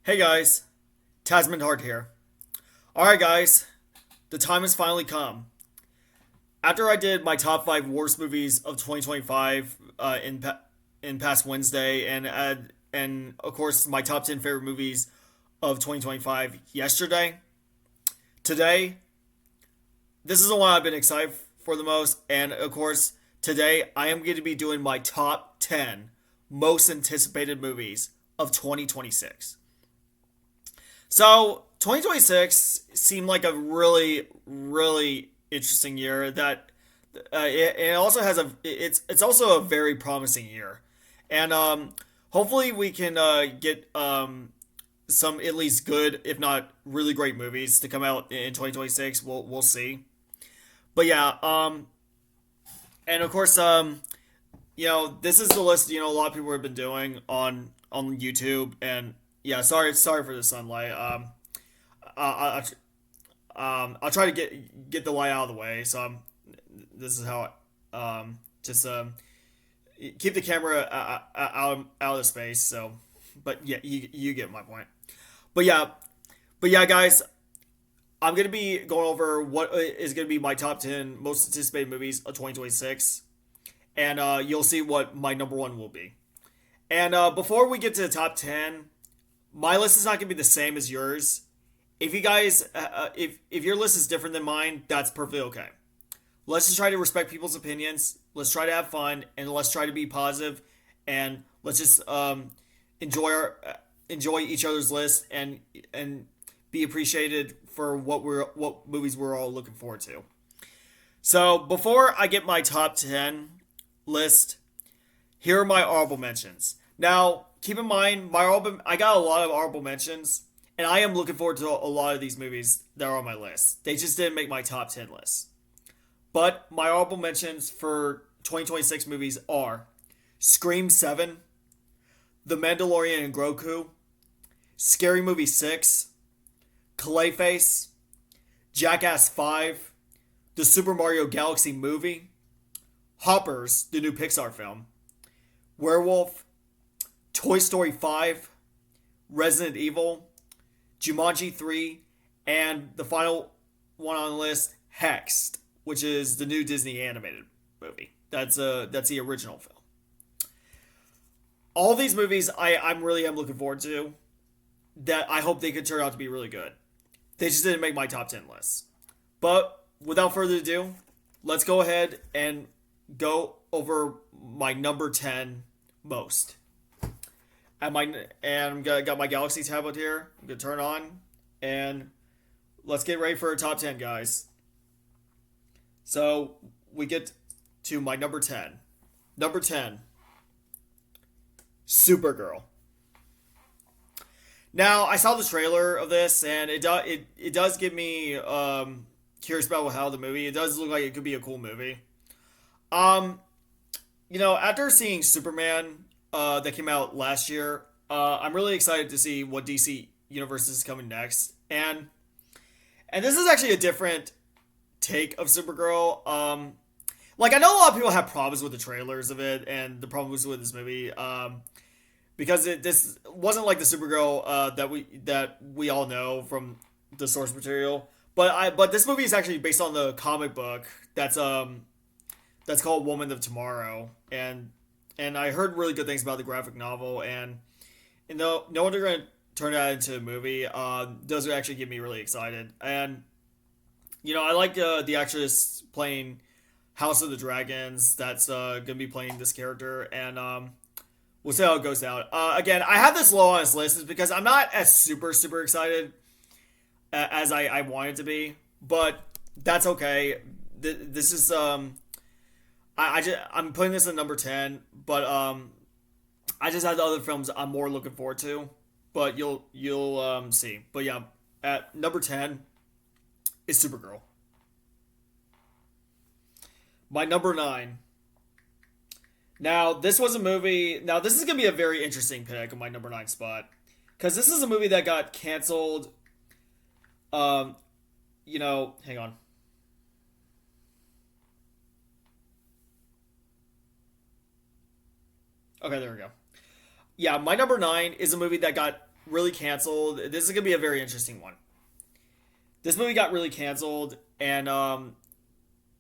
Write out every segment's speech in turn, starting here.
Hey guys, Tasman Hart here. Alright guys, the time has finally come. After I did my top 5 worst movies of 2025 in past Wednesday and of course my top 10 favorite movies of 2025 yesterday, today this is the one I've been excited for the most, and of course today I am going to be doing my top 10 most anticipated movies of 2026. So 2026 seemed like a really interesting year. That it also has it's also a very promising year, and hopefully we can get some at least good, if not really great movies to come out in 2026. We'll see. But yeah, and of course this is the list a lot of people have been doing on YouTube, and yeah, sorry for the sunlight. I, I'll try to get the light out of the way. So this is how just keep the camera out of space. So, but yeah, you get my point. But yeah, guys, I'm gonna be going over what is gonna be my top 10 most anticipated movies of 2026, and you'll see what my number one will be. And before we get to the top 10, my list is not going to be the same as yours. If you guys, if your list is different than mine, that's perfectly okay. Let's just try to respect people's opinions. Let's try to have fun, and let's try to be positive, and let's just enjoy each other's list, and be appreciated for what movies we're all looking forward to. So before I get my top 10 list, here are my honorable mentions. Now, keep in mind, I got a lot of honorable mentions, and I am looking forward to a lot of these movies that are on my list. They just didn't make my top 10 list. But my honorable mentions for 2026 movies are Scream 7, The Mandalorian and Grogu, Scary Movie 6, Clayface, Jackass 5, the Super Mario Galaxy movie, Hoppers, the new Pixar film, Werewolf, Toy Story 5, Resident Evil, Jumanji 3, and the final one on the list, Hexed, which is the new Disney animated movie. That's the original film. All these movies I'm really am looking forward to. That I hope they could turn out to be really good. They just didn't make my top 10 list. But without further ado, let's go ahead and go over my number 10 most. Got my Galaxy tablet here. I'm gonna turn on, and let's get ready for our top 10, guys. So we get to my number 10. Number 10, Supergirl. Now I saw the trailer of this, and it does get me curious about how the movie. It does look like it could be a cool movie. Um, after seeing Superman that came out last year, I'm really excited to see what DC Universe is coming next, and this is actually a different take of Supergirl. Like I know a lot of people have problems with the trailers of it and the problems with this movie, because this wasn't like the Supergirl that we all know from the source material. But this movie is actually based on the comic book that's called Woman of Tomorrow, and I heard really good things about the graphic novel, and no wonder they're gonna turn that into a movie. Those would actually get me really excited, and I like the actress playing House of the Dragons that's gonna be playing this character, and we'll see how it goes out. Again, I have this low on this list is because I'm not as super excited as I wanted to be, but that's okay. This is I'm putting this at number 10, but I just have the other films I'm more looking forward to, but you'll see. But yeah, at number 10 is Supergirl. My number 9. Now, this was a movie. Now, this is going to be a very interesting pick on my number 9 spot. Because this is a movie that got canceled. Hang on. Okay, there we go. Yeah, my number 9 is a movie that got really canceled. This is gonna be a very interesting one. This movie got really canceled, and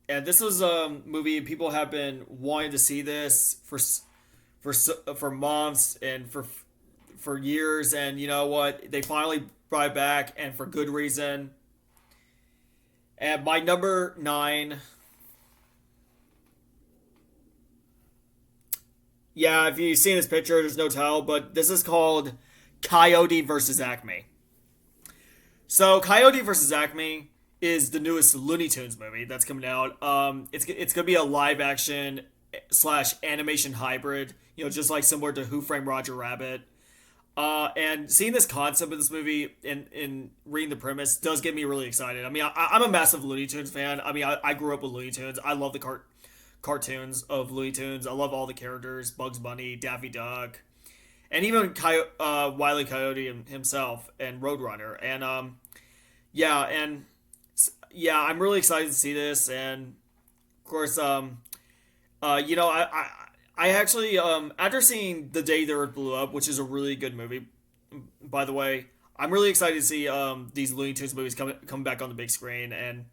this was a movie people have been wanting to see this for months and for years, and you know what? They finally brought it back, and for good reason. And my number nine, yeah, if you've seen this picture, there's no tell, but this is called Coyote versus Acme. So Coyote versus Acme is the newest Looney Tunes movie that's coming out. It's gonna be a live action slash animation hybrid. You know, just like similar to Who Framed Roger Rabbit. And seeing this concept of this movie and reading the premise does get me really excited. I mean, I'm a massive Looney Tunes fan. I mean, I grew up with Looney Tunes. I love the cartoons of Looney Tunes. I love all the characters: Bugs Bunny, Daffy Duck, and even Wile E. Coyote himself and Roadrunner. And yeah, and yeah, I'm really excited to see this. And of course, you know, I actually after seeing The Day the Earth Blew Up, which is a really good movie, by the way, I'm really excited to see these Looney Tunes movies come back on the big screen and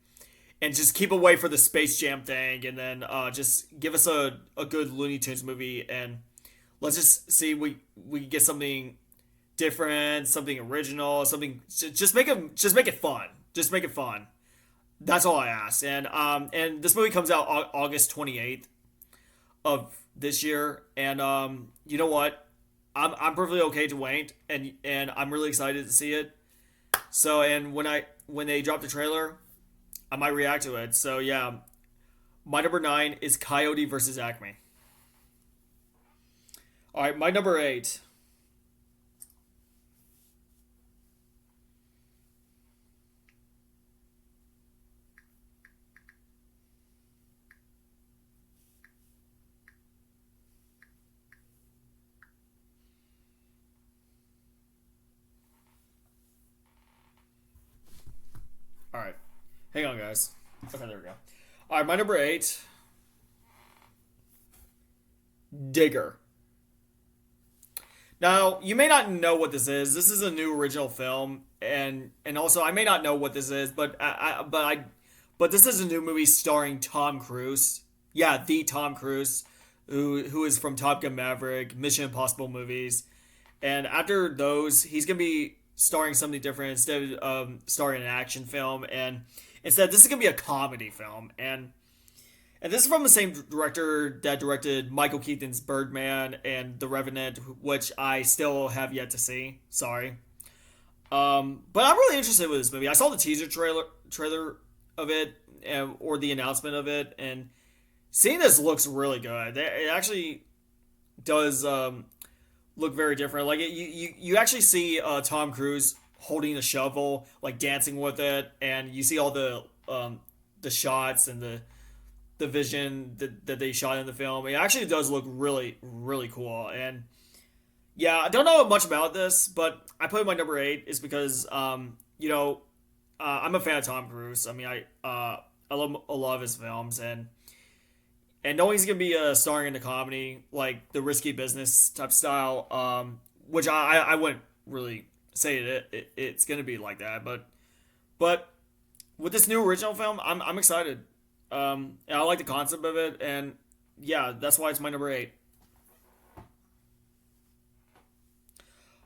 just keep away for the Space Jam thing, and then just give us a good Looney Tunes movie, and let's just see we get something different, something original, something just make it fun, just make it fun. That's all I ask. And this movie comes out August 28th of this year, and you know what? I'm perfectly okay to wait, and I'm really excited to see it. So, and when they drop the trailer, I might react to it. So yeah, my number nine is Coyote versus Acme. All right, my number eight. All right, hang on, guys. Okay, there we go. All right, my number eight, Digger. Now, you may not know what this is. This is a new original film, and also I may not know what this is, but this is a new movie starring Tom Cruise. Yeah, the Tom Cruise, who is from Top Gun Maverick, Mission Impossible movies, and after those, he's gonna be starring something different instead of starring an action film, and instead this is gonna be a comedy film, and this is from the same director that directed Michael Keaton's Birdman and The Revenant, which I still have yet to see. Sorry. But I'm really interested with this movie. I saw the teaser trailer of it, or the announcement of it, and seeing this looks really good. It actually does look very different. Like you actually see Tom Cruise holding a shovel, like dancing with it, and you see all the shots and the vision that they shot in the film. It actually does look really, really cool. And yeah, I don't know much about this, but I put it my number eight is because, you know, I'm a fan of Tom Cruise. I mean, I love a lot of his films, and knowing he's gonna be starring in a comedy like the Risky Business type style, which I wouldn't really say it's gonna be like that, but with this new original film, I'm excited. And I like the concept of it, and yeah, that's why it's my number eight.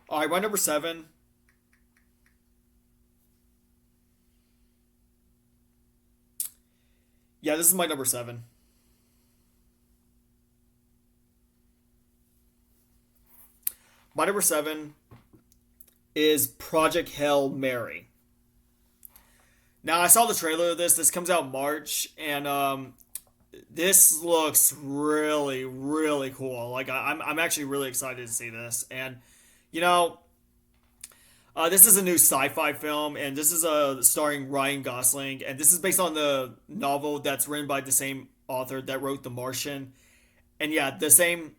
All right, my number seven. Yeah, this is my number seven. My number seven is Project Hail Mary. Now I saw the trailer of this. This comes out March, and this looks really, really cool. Like I'm actually really excited to see this. And you know, this is a new sci-fi film, and this is starring Ryan Gosling, and this is based on the novel that's written by the same author that wrote The Martian. And yeah, the same,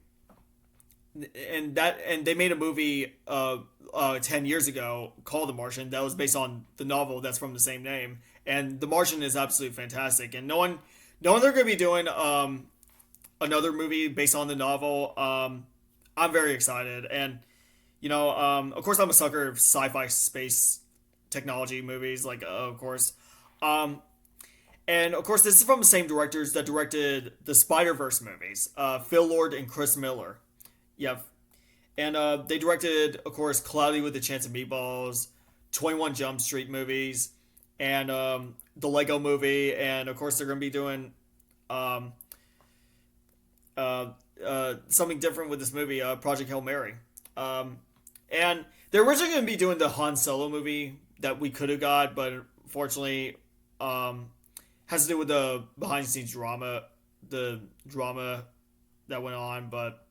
and they made a movie 10 years ago called The Martian that was based on the novel that's from the same name. And The Martian is absolutely fantastic. And knowing they're going to be doing another movie based on the novel, I'm very excited. And Of course, I'm a sucker of sci-fi space technology movies, like of course. Um, and of course, this is from the same directors that directed the Spider Verse movies, Phil Lord and Chris Miller. Yeah, and they directed, of course, Cloudy with a Chance of Meatballs, 21 Jump Street movies, and the Lego movie, and of course, they're going to be doing um, something different with this movie, Project Hail Mary. Um, and they're originally going to be doing the Han Solo movie that we could have got, but unfortunately, um, has to do with the behind the scenes drama that went on. But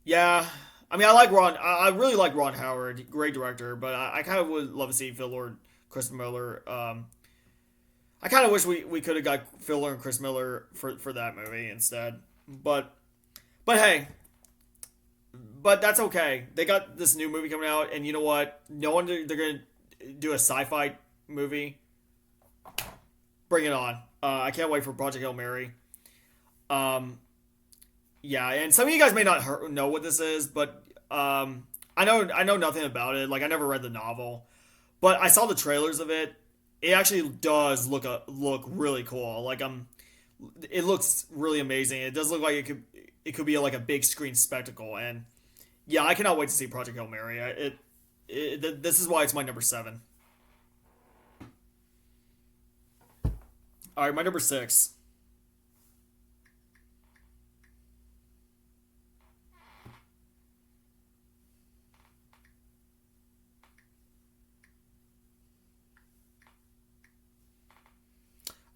yeah, I mean, I really like Ron Howard, great director, but I kind of would love to see Phil Lord, Chris Miller. I kind of wish we could have got Phil Lord and Chris Miller for that movie instead. But but hey, but that's okay. They got this new movie coming out, and you know what? No one they're gonna do a sci-fi movie. Bring it on! I can't wait for Project Hail Mary. Um, yeah, and some of you guys may not know what this is, but I know nothing about it. Like I never read the novel, but I saw the trailers of it. It actually does look really cool. Like it looks really amazing. It does look like it could be like a big screen spectacle, and yeah, I cannot wait to see Project Hail Mary. This is why it's my number seven. All right, my number six.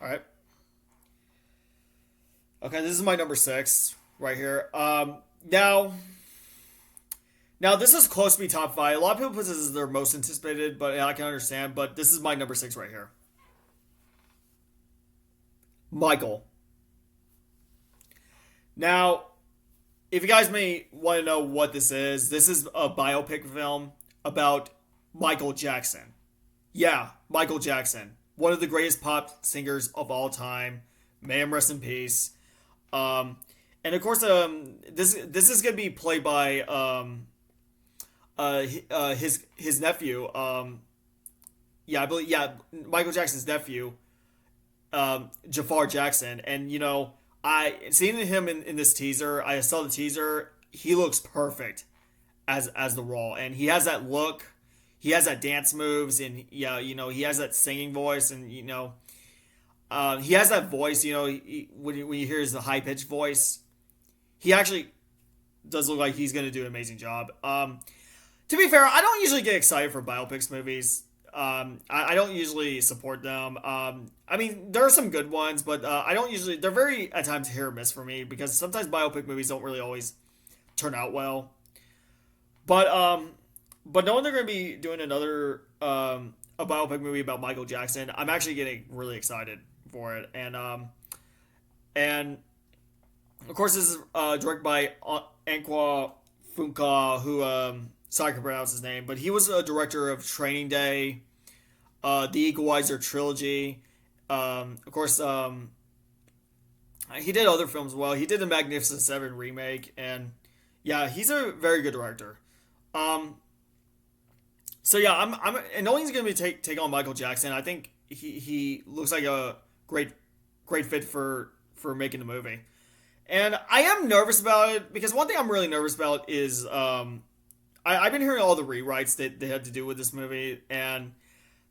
All right, okay, this is my number six right here. Now this is close to be top five. A lot of people put this as their most anticipated, but I can understand. But this is my number six right here. Michael. Now, if you guys may want to know what this is a biopic film about Michael Jackson. Yeah, Michael Jackson, one of the greatest pop singers of all time. May him rest in peace. Um, and of course, this is gonna be played by his nephew. Yeah, I believe Michael Jackson's nephew, Jafar Jackson, and I seeing him in this teaser. I saw the teaser. He looks perfect as the role, and he has that look. He has that dance moves, and yeah, he has that singing voice, and he has that voice. When you hear his high pitched voice, he actually does look like he's going to do an amazing job. To be fair, I don't usually get excited for biopics movies. I don't usually support them. I mean, there are some good ones, but I don't usually. They're very at times hit or miss for me because sometimes biopic movies don't really always turn out well. But knowing they're going to be doing another a biopic movie about Michael Jackson, I'm actually getting really excited for it. And of course, this is directed by Anqua Funka, who sorry I can pronounce his name, but he was a director of Training Day, the Equalizer trilogy. Of course, he did other films as well. He did the Magnificent Seven remake, and yeah, he's a very good director. Um, so yeah, and knowing he's gonna be take on Michael Jackson, I think he looks like a great fit for making the movie. And I am nervous about it because one thing I'm really nervous about is I've been hearing all the rewrites that they had to do with this movie, and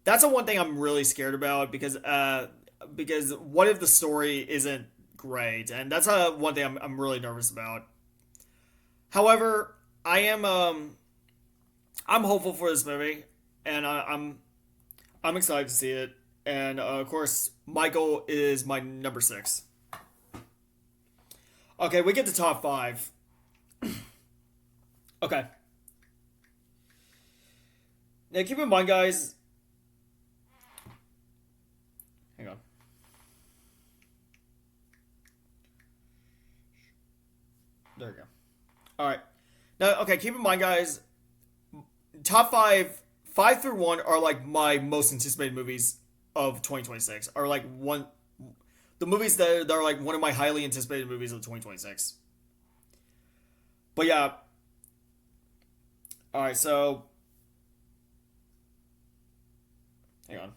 that's the one thing I'm really scared about because what if the story isn't great, and that's one thing I'm really nervous about. However, I'm hopeful for this movie, and I'm excited to see it. And of course, Michael is my number six. Okay, we get to top five. Okay. Now keep in mind, guys. Hang on. There we go. All right. Now, okay. Keep in mind, guys. Top five, five through one are like my most anticipated movies of 2026. Are like the movies that are like one of my highly anticipated movies of 2026. But yeah, All right, so hang on.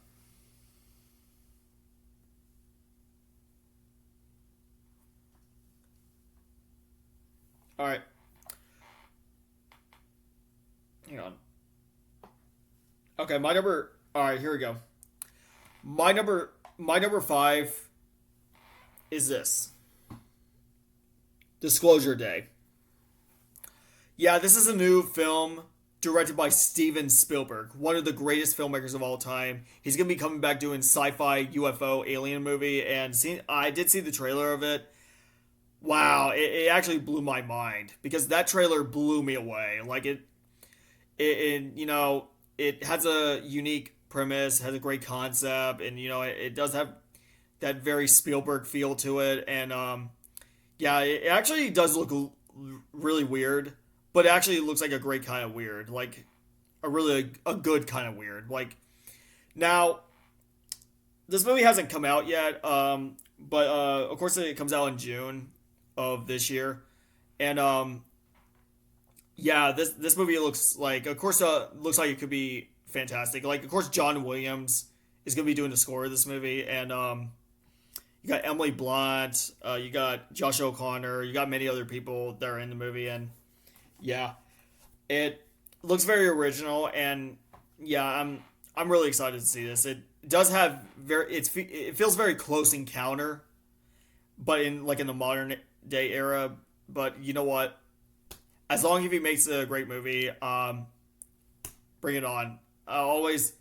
All right, hang on. Okay, my number. All right, here we go. My number five is this Disclosure Day. Yeah, this is a new film directed by Steven Spielberg, one of the greatest filmmakers of all time. He's gonna be coming back doing sci-fi UFO alien movie, and I did see the trailer of it. Wow, it actually blew my mind because that trailer blew me away. Like it has a unique premise, has a great concept, and it does have that very Spielberg feel to it, and yeah, it actually does look really weird, but it actually looks like a great kind of weird, like a really a good kind of weird. Like now, this movie hasn't come out yet, but of course it comes out in June of this year, and yeah, this movie looks like, of course, looks like it could be fantastic. Like, of course, John Williams is gonna be doing the score of this movie, and you got Emily Blunt, you got Josh O'Connor, you got many other people that are in the movie, and yeah, it looks very original, and yeah, I'm really excited to see this. It does have it feels very close encounter, but in the modern day era. But you know what? As long as he makes a great movie, bring it on. Always,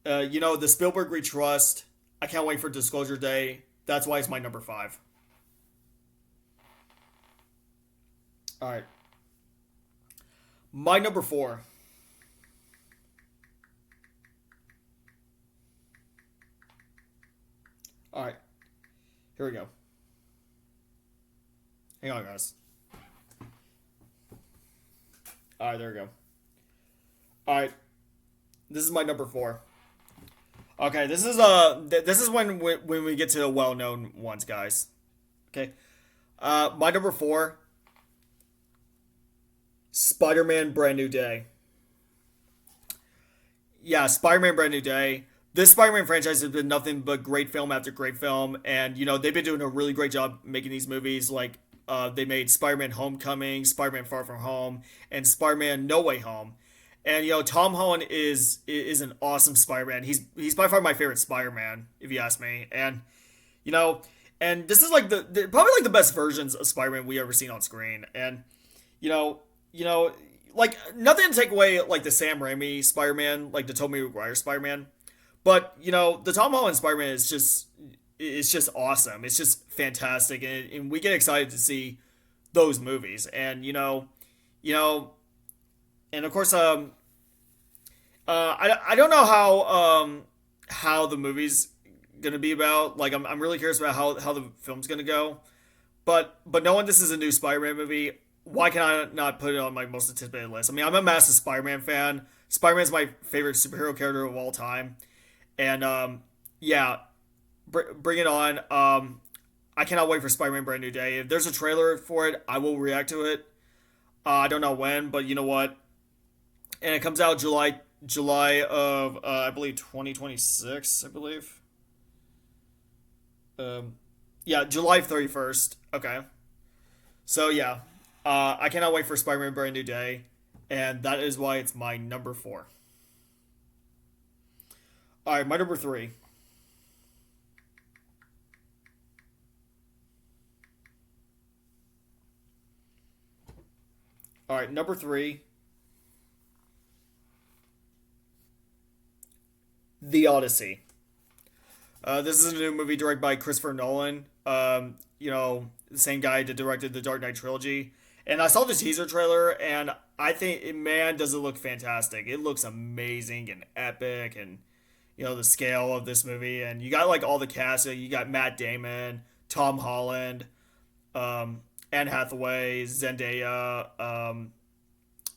the Spielberg we trust. I can't wait for Disclosure Day. That's why it's my number five. All right, my number four. All right, here we go. Hang on, guys. All right, there we go. All right, this is my number four. Okay, this is when we get to the well known ones, guys. Okay, my number four, Spider Man Brand New Day. Yeah, Spider Man Brand New Day. This Spider Man franchise has been nothing but great film after great film, and they've been doing a really great job making these movies. Like they made Spider Man Homecoming, Spider Man Far From Home, and Spider Man No Way Home. And Tom Holland is an awesome Spider Man. He's by far my favorite Spider Man, if you ask me. And you know, and this is like probably like the best versions of Spider Man we ever seen on screen. And you know, you know, like nothing to take away like the Sam Raimi Spider Man, like the Tobey Maguire Spider Man. But the Tom Holland Spider Man is just awesome. It's just fantastic, and we get excited to see those movies. And you know, and of course, I don't know how the movie's gonna be about. Like, I'm really curious about how the film's gonna go. But knowing this is a new Spider-Man movie, why can I not put it on my most anticipated list? I mean, I'm a massive Spider-Man fan. Spider-Man's my favorite superhero character of all time, and yeah, bring it on. I cannot wait for Spider-Man Brand New Day. If there's a trailer for it, I will react to it. I don't know when, but you know what? And it comes out July of I believe 2026. I believe. Um, yeah, July 31st. Okay. So yeah, I cannot wait for Spider-Man Brand New Day, and that is why it's my number four. All right, my number three. All right, number three, The Odyssey. This is a new movie directed by Christopher Nolan. The same guy that directed the Dark Knight trilogy. And I saw the teaser trailer, and I think, man, does it look fantastic. It looks amazing and epic, and the scale of this movie. And you got like all the cast. You got Matt Damon, Tom Holland, Anne Hathaway, Zendaya,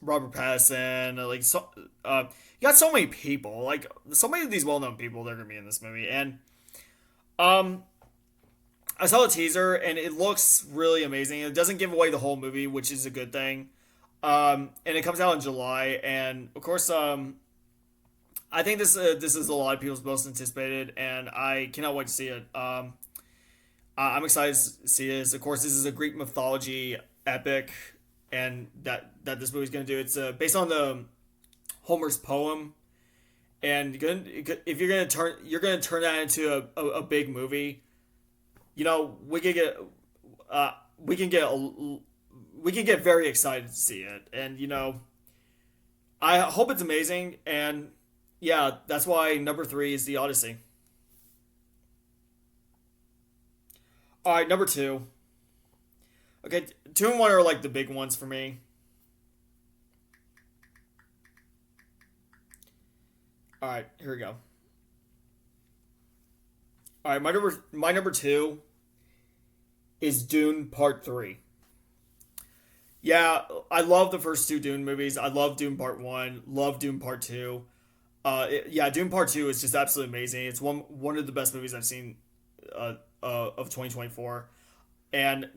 Robert Pattinson, like so, you got so many people, like so many of these well-known people that are gonna be in this movie, and um, I saw the teaser and it looks really amazing. It doesn't give away the whole movie, which is a good thing. And it comes out in July, and of course, I think this is a lot of people's most anticipated, and I cannot wait to see it. I'm excited to see this. Of course, this is a Greek mythology epic, and that this movie's gonna do. It's based on the Homer's poem, and if you're gonna turn that into a big movie. You know, uh, we can get we can get very excited to see it, and you know, I hope it's amazing, and yeah, that's why number three is the Odyssey. All right, number two. Okay, two and one are like the big ones for me. All right, here we go. All right, my number two is Dune Part Three. Yeah, I love the first two Dune movies. I love Dune Part One. Love Dune Part Two. Yeah, Dune Part Two is just absolutely amazing. It's one of the best movies I've seen of 2024, and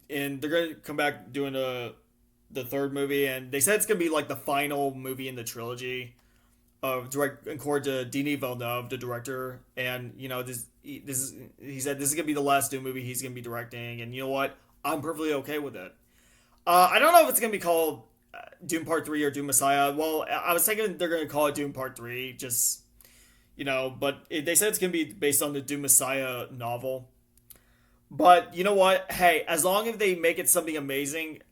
and they're gonna come back doing the third movie, and they said it's gonna be like the final movie in the trilogy of direct according to Denis Villeneuve, the director, and you know this is he said this is gonna be the last Dune movie he's gonna be directing, and you know what? I'm perfectly okay with it. I don't know if it's gonna be called Doom Part Three or Doom Messiah. Well, I was thinking they're gonna call it Doom Part Three, just you know. But they said it's gonna be based on the Doom Messiah novel. But you know what? Hey, as long as they make it something amazing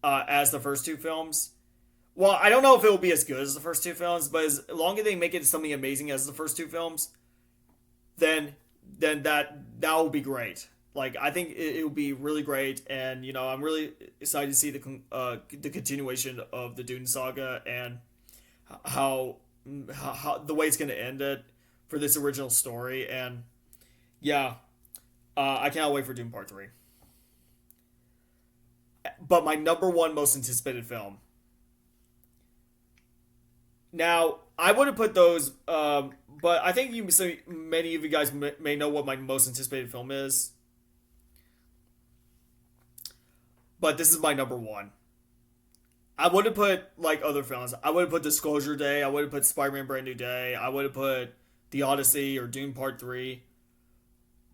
as the first two films. Well, I don't know if it will be as good as the first two films, but as long as they make it something amazing as the first two films, then that will be great. Like I think it will be really great, and you know I'm really excited to see the continuation of the Dune saga and how how the way it's going to end it for this original story. And yeah, I cannot wait for Dune Part Three. But my number one most anticipated film. Now I would have put those, but I think you so many of you guys may know what my most anticipated film is. But this is my number one. I would have put like other films. I would have put Disclosure Day. I would have put Spider-Man Brand New Day. I would have put The Odyssey or Dune Part Three.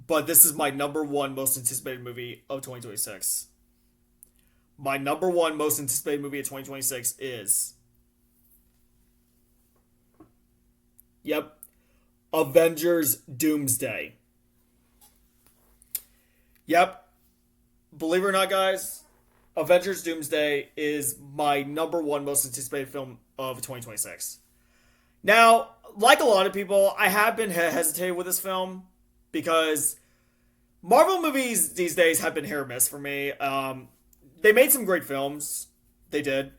But this is my number one most anticipated movie of 2026. My number one most anticipated movie of 2026 is, yep, Avengers Doomsday. Yep, believe it or not, guys, Avengers Doomsday is my number one most anticipated film of 2026. Now, like a lot of people, I have been hesitating with this film because Marvel movies these days have been hit or miss for me. They made some great films. They did.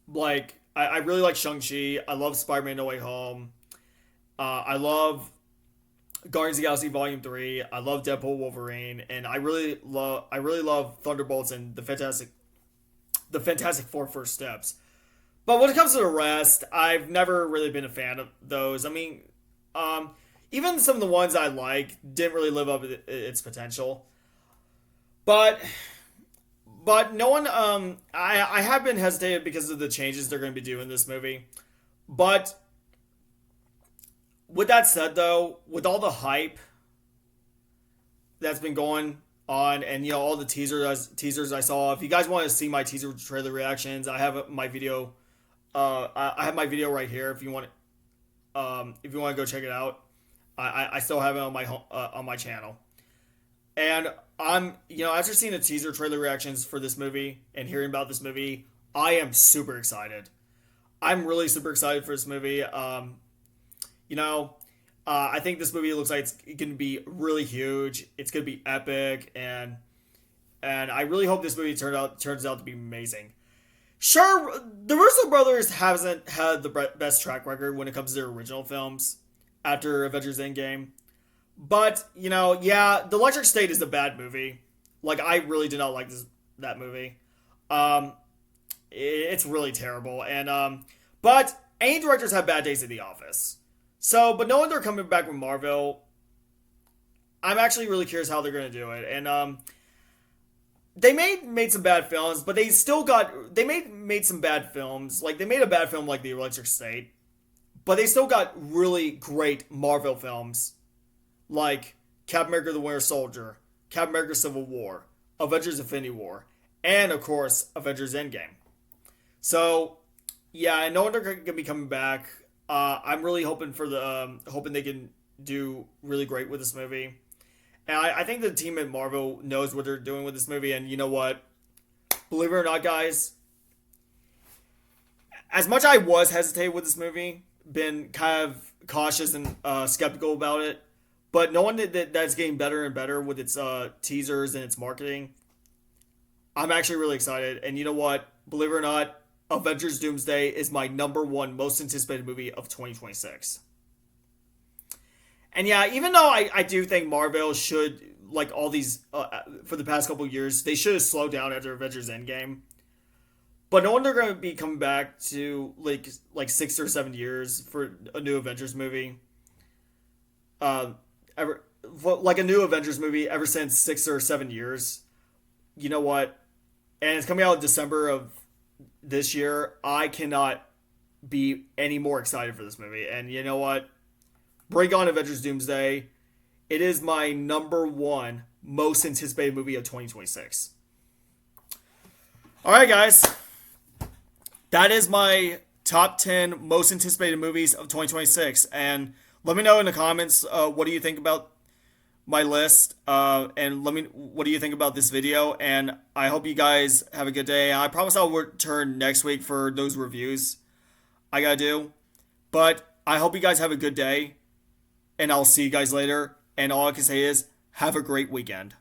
Like, I really like Shang-Chi. I love Spider-Man No Way Home. I love Guardians of the Galaxy Volume 3. I love Deadpool Wolverine. And I really love Thunderbolts and the Fantastic Four First Steps. But when it comes to the rest, I've never really been a fan of those. I mean, even some of the ones I like didn't really live up to its potential. But no one I have been hesitated because of the changes they're going to be doing in this movie. But with that said though, with all the hype that's been going on and you know all the teasers I saw, if you guys want to see my teaser trailer reactions, I have my video I have my video right here if you want to go check it out. I still have it on my channel. And I'm, you know, after seeing the teaser trailer reactions for this movie and hearing about this movie, I am super excited. I'm really super excited for this movie. You know, I think this movie looks like it's going to be really huge. It's going to be epic, and I really hope this movie turns out to be amazing. Sure, the Russo brothers hasn't had the best track record when it comes to their original films after Avengers Endgame. But, you know, yeah, The Electric State is a bad movie. Like, I really did not like that movie. It's really terrible. And, but any directors have bad days at the office. So, but knowing they're coming back with Marvel, I'm actually really curious how they're going to do it. And, they made some bad films, but they made some bad films. Like they made a bad film like The Electric State, but they still got really great Marvel films like Captain America: The Winter Soldier, Captain America: Civil War, Avengers: Infinity War, and of course Avengers: Endgame. So yeah, I know they're gonna be coming back. I'm really hoping they can do really great with this movie. And I think the team at Marvel knows what they're doing with this movie. And you know what? Believe it or not, guys, as much I was hesitating with this movie, been kind of cautious and skeptical about it, but knowing that's getting better and better with its teasers and its marketing, I'm actually really excited. And you know what? Believe it or not, Avengers Doomsday is my number one most anticipated movie of 2026. And yeah, even though I do think Marvel should, like all these, for the past couple years, they should have slowed down after Avengers Endgame. But knowing they're going to be coming back to like 6 or 7 years for a new Avengers movie, uh, ever like a new Avengers movie ever since 6 or 7 years, you know what? And it's coming out in December of this year. I cannot be any more excited for this movie. And you know what? Bring on Avengers Doomsday. It is my number one most anticipated movie of 2026. All right, guys. That is my top 10 most anticipated movies of 2026. And let me know in the comments what do you think about my list. And let me what do you think about this video. And I hope you guys have a good day. I promise I'll return next week for those reviews I gotta do. But I hope you guys have a good day. And I'll see you guys later. And all I can say is have a great weekend.